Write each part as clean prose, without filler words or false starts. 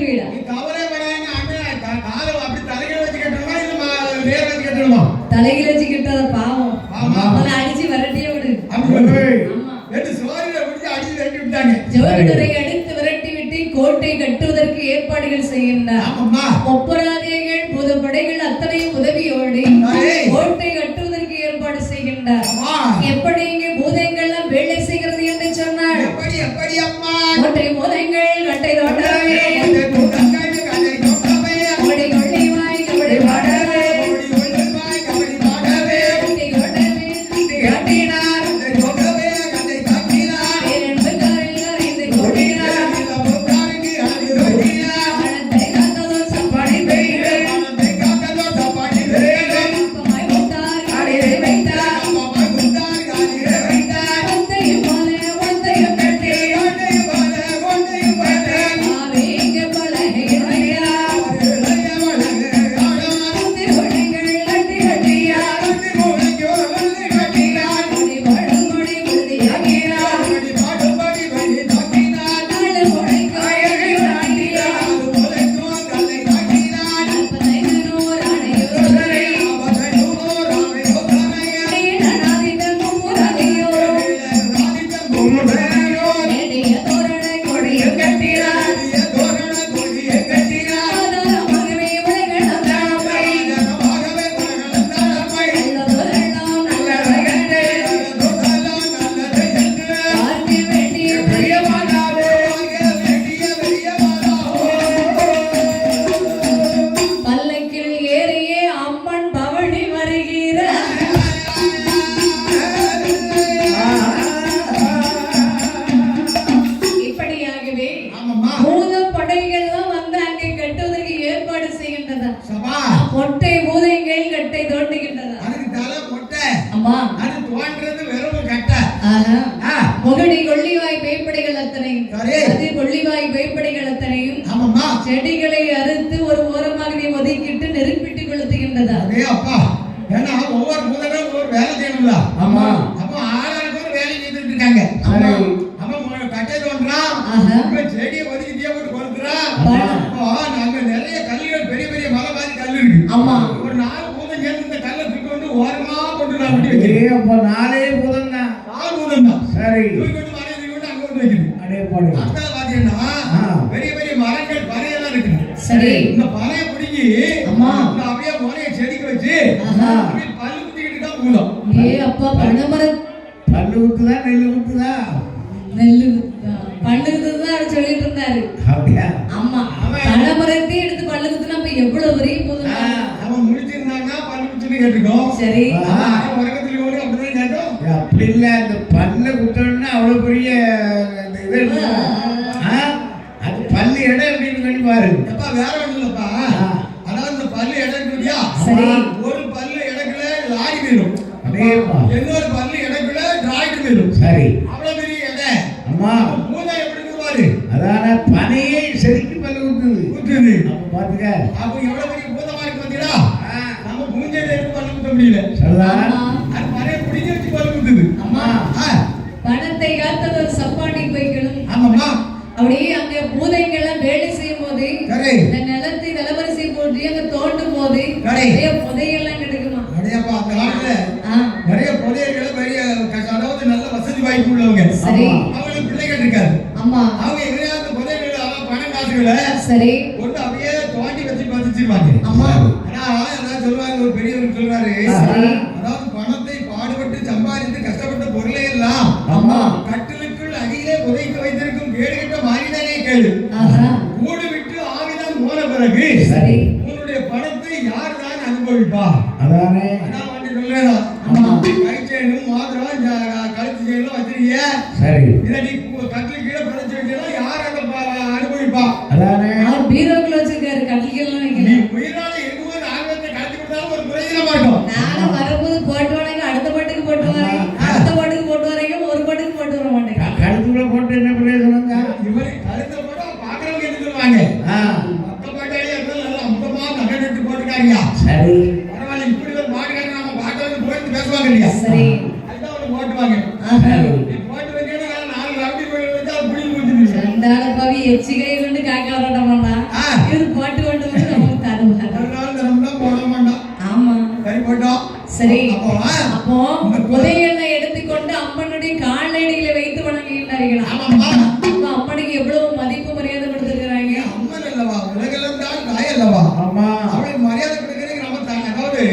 வீடா? நீ கவலை படாதீங்க. அண்ணன் காலை அப்படி தலையில வச்சு கட்டணுமா இல்ல நேர வச்சு கட்டணுமா? தலையில வச்சு கட்டாத பாவம். அவளை அடிச்சு விரட்டியே விடு. ரெண்டு சோரில பிடிச்சு அடிச்சு விரட்டி விட்டாங்க. ஜோதிடரை அடித்து விரட்டி விட்டு கோட்டை கட்டுவதற்கு ஏற்பாடுகள் செய்கின்றார். ஒப்பராதிகள் புதுப்படைகள் அத்தனையும் உதவியோடு கோட்டை கட்டுவதற்கு ஏற்பாடு செய்கின்றார். எப்படி இங்கே பூதங்கள்லாம் வேலை செய்கிறது என்று சொன்னார். எப்படி அம்மா கோட்டை பூதங்கள் கட்டை தோட்டவே மொட்டை பூதைகள் கட்டை தோண்டுகின்றன. அதுக்கு தலை மொட்டை. அம்மா அது தோன்றது வெறும் கட்ட. முகடி கொள்ளிவாய் பேய்ப்படைகள் அத்தனையும் அது கொள்ளிவாய் பேய்ப்படைகள் அத்தனையும் ஆமாம்மா செடிகளை அறுத்து ஒரு ஓரமாக நீ ஒதுக்கிட்டு நெருப்பிட்டு கொளுத்துகின்றதா. அதே அப்பா ஏன்னா ஒவ்வொரு பூதங்களும் ஒவ்வொரு வேலை செய்யணும்ல. ஆமா அப்ப ஆளாளுக்கு ஒரு வேலை செய்துட்டு இருக்காங்க. அப்ப கட்டை தோன்றான் செடியை ஒதுக்கிட்டே போட்டு கொளுத்துறான். நாங்க நிறைய கல்லுகள் பெரிய பெரிய மலை மாதிரி கல் இருக்கு. ஆமா ஒரு 4 பூதம் சேர்ந்து இந்த கல்லை தூக்கி வந்து ஓரமா போட்டு நான் விட்டு வைக்கிறேன். அப்ப 4 பூதம் தான். 4 பூதம் தான். சரி தூக்கி வந்து மலை தூக்கி வந்து அங்க வந்து வைக்கிறேன். அடே போடு. அத பாத்தீங்கன்னா பெரிய பெரிய மரங்கள் பனையெல்லாம் இருக்கு. சரி இந்த பனையை பிடிங்கி அம்மா இந்த அப்படியே மலையை செடிக்கு வச்சு அப்படியே பல்லு குத்திக்கிட்டு தான் பூதம். அப்பா பனமரம் பல்லு குத்துதா நெல்லு குத்துதா? நெல்லு பல்லு குத்துதான் சொல்லிட்டு இருந்தாரு. அப்படியா? ஆமா பனமரத்தை எடுத்து பல்லு குத்துனா அப்ப எவ்வளவு பெரிய பூதம். அவன் முடிச்சிருந்தாங்க பல்லு குத்துன்னு கேட்டுக்கோ. சரி உலகத்துல ஓடி அப்படிதான் கேட்டோம். அப்படி இல்ல இந்த பல்லு குத்தணும்னா அவ்வளவு பெரிய இது அது பல்லு இடம் எப்படின்னு சொல்லி பாரு. அப்பா வேற ஒண்ணு இல்லப்பா. அதாவது இந்த பல்லு இடம் இருக்குதியா ஒரு பல்லு இடக்குல லாரி வேணும். இன்னொரு பல்லு இடக்குல டிராக்டர் வேணும். சரி அவ்வளவு பெரிய இடம். அம்மா பூதா எப்படி பாரு. அதான பனையே செடிக்கு பல்லு குத்துது. அப்ப பாத்துக்க அப்ப எவ்வளவு பெரிய பூதமா இருக்கு பாத்தீங்களா? நம்ம பூஞ்சையில இருந்து பல்லு குத்த முடியல. சரிதான் அது பனையை பிடிச்சி வச்சு பல்லு குத்துது. அம்மா பணத்தை காத்தது ஒரு சப்பாட்டி வைக்கணும். ஆமாம்மா அப்படியே அங்க பூதைகள் எல்லாம் வேலை செய்யும் போது இந்த நிலத்தை நிலவரிசை போட்டு அங்க தோண்டும் போது நிறைய புதையெல்லாம் கிடைக்குமா? நிறையப்பா அந்த காலத்துல நிறைய புதையல்களை பெரிய அதாவது நல்ல வசதி வாய்ப்பு உள்ளவங்க அவங்களுக்கு பிள்ளைகள் இருக்காது. ஆமா அவங்க எதிராக புதையல்கள் அதாவது பணம் காசுகளை சரி கொண்டு அப்படியே தோண்டி வச்சு பதிச்சிருவாங்க. ஆமா ஆனா அதான் சொல்லுவாங்க ஒரு பெரியவர் சொல்றாரு அதாவது பணத்தை பாடுபட்டு சம்பாதித்து கஷ்டப்பட்ட பொருளை எல்லாம் கட்டிலுக்குள் அடியிலே புதைத்து வைத்திருக்கும் கேடுகிட்ட மாறிதானே கேளு. கூடு விட்டு ஆவிதான் போன பிறகு உன்னுடைய பணத்தை யார் தான் அனுபவிப்பா? அதானே அதான் வந்து சொல்லேடா. கைச்சேனும் மாத்திரம் கழுத்து செயலும் வச்சிருக்கிய சரி இதை நீ கட்டில் கீழே புதைச்சு வைக்கலாம் யார் அதை அனுபவிப்பா? அதானே பீரோக்குள்ள வச்சிருக்காரு கட்டில் நீ உயிரால இருக்கும்போது ஆர்வத்தை கலத்தி கொடுத்தாலும் ஒரு பிரயோஜன மாட்டோம். நானும் வரும்போது போட்டு வரேங்க அடுத்த பாட்டுக்கு போட்டு வரேன் அடுத்த பாட்டுக்கு போட்டு வரேங்க ஒரு பாட்டுக்கு போட்டு வர மாட்டேங்க. கழுத்துக்குள்ள போட்டு என்ன பிரயோஜனங்க? இவரு கழுத்தை போட்டு பாக்குறவங்க என்ன சொல்லுவாங்க? மொத்த பாட்டாளியா இருந்தாலும் நல்லா அமுதமா நகை நட்டு போட்டுக்காங்க. சரி பரவாயில்ல இப்படி ஒரு பாட்டுக்காரங்க நம்ம பாக்குறவங்க போயிட்டு பேசுவாங்க இல்லையா? சரி அதுதான் அவங்க போட்டுவாங்க. போட்டு வைக்கணும் 4 ரவுடி போய் வச்சா புடி முடிஞ்சிருச்சு. ரெண்டாவது பாவி எச்சிகை கொண்டு காக்க வரட்டமாடா. இவர் பாட்டு கொண்டு வந்து நமக்கு தருவார். ஒரு நாள் தினம்னா போட மாட்டோம். ஆமா சரி போட்டோம். சரி. அப்போ அப்போ புதையெல்லாம் எடுத்துக்கொண்டு அம்மனுடைய காலடியில வைத்து வணங்குகின்றார்களா? ஆமாம்மா. அப்ப அம்மனுக்கு எவ்வளவு மதிப்பு மரியாதை கொடுத்திருக்கிறாங்க. அம்மன் அல்லவா, உலகெல்லாம் தான் தாய் அல்லவா. ஆமா. அவளுக்கு மரியாதை கொடுக்கறதுக்கு நம்ம தாங்க. அதாவது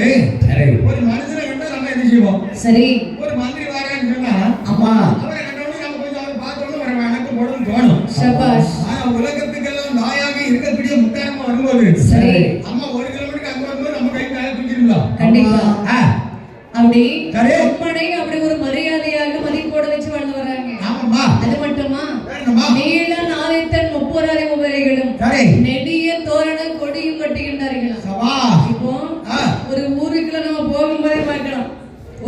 சரி. ஒரு மனுஷனை கண்டா நம்ம என்ன செய்வோம்? சரி. ஒரு மந்திரி வரான்னு சொன்னா ஆமா. அவரை கண்டோன்னு நம்ம கொஞ்சம் அவரை பார்த்தோன்னு ஒரு வணக்கம் போடணும்னு தோணும். சபாஷ். ஆனா உலகத்துக்கெல்லாம் தாயாக இருக்கக்கூடிய முத்தாரமா வரும்போது சரி. அம்மா 1 கிலோமீட்டருக்கு அங்க வரும்போது நம்ம கை மேல தூக்கிடுங்களா? கண்டிப்பா. அப்படி சரி. அம்மனை அப்படி ஒரு மரியாதையாக மதிப்போடு வச்சு வாழ்ந்து வர்றாங்க. ஆமாம்மா. அது மட்டுமா? வேணுமா? நீல நாளைத்தன் முப்போராதி உபரைகளும் சரி. நெடிய தோரண கொடியும் கட்டுகின்றார்களா? சபாஷ். இப்போ ஆ. ஒரு ஊருக்குள்ள நம்ம போகும்போதே பார்க்கலாம்.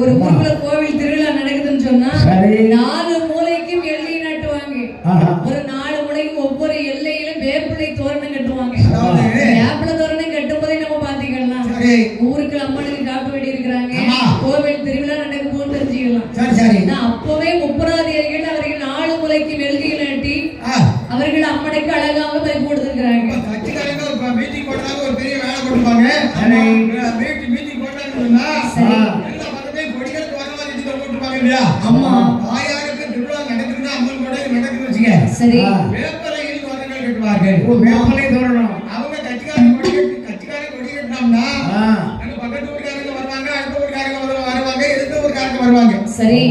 ஒரு ஊருக்குள்ள கோவில் திருவிழா நடக்குதுன்னு சொன்னா சரி. 4 மூலைக்கும் எல்லை நாட்டுவாங்க. ஆஹா. ஒரு 4 மூலைக்கும் ஒவ்வொரு எல்லையிலும் வேப்பிலை தோரணம் கட்டுவாங்க. அதாவது வேப்பிலை தோரணம் கட்டும் போதே நம்ம பாத்தீங்கன்னா சரி. ஊருக்கு அம்மனுக்கு காப்பு வெடி இருக்கிறாங்க, ஆமா. கோவில் திருவிழா நடக்கும் போது தெரிஞ்சுக்கலாம். சரி சரி. அப்பவே முப்பராதியர்கள் அவர்கள் 4 மூலைக்கு மெழுகை நாட்டி ஆ. அவர்கள் அம்மனுக்கு அழகாக பறிப்பு கொடுத்திருக்கிறாங்க. கட்சிக்காரங்க ஒரு மீட்டிங் போட்டாங்க, ஒரு பெரிய வேலை கொடுப்பாங்க. சரி. மீட்டிங் போட்டாங்கன்னா சரி. எல்லா பக்கத்தையும் கொடிகள் தோரணமா கட்டி போட்டுருப்பாங்க இல்லையா? ஆமா. தாயாருக்கு திருவிழா நடக்குதுன்னா அம்மன் கூட நடக்குதுன்னு வச்சுக்க. சரி. வேப்பலையில் தோரணங்கள் கட்டுவார்கள். ஓ, வேப்பலை தோரணம். அவங்க கட்சிக்காரங்க கொடி கட்டினோம்னா ஆ. அங்க பக்கத்து ஊருக்காரங்க வருவாங்க, அடுத்த ஊருக்காரங்க வருவாங்க, எதிர்த்த ஊருக்காரங்க வருவாங்க. சரி.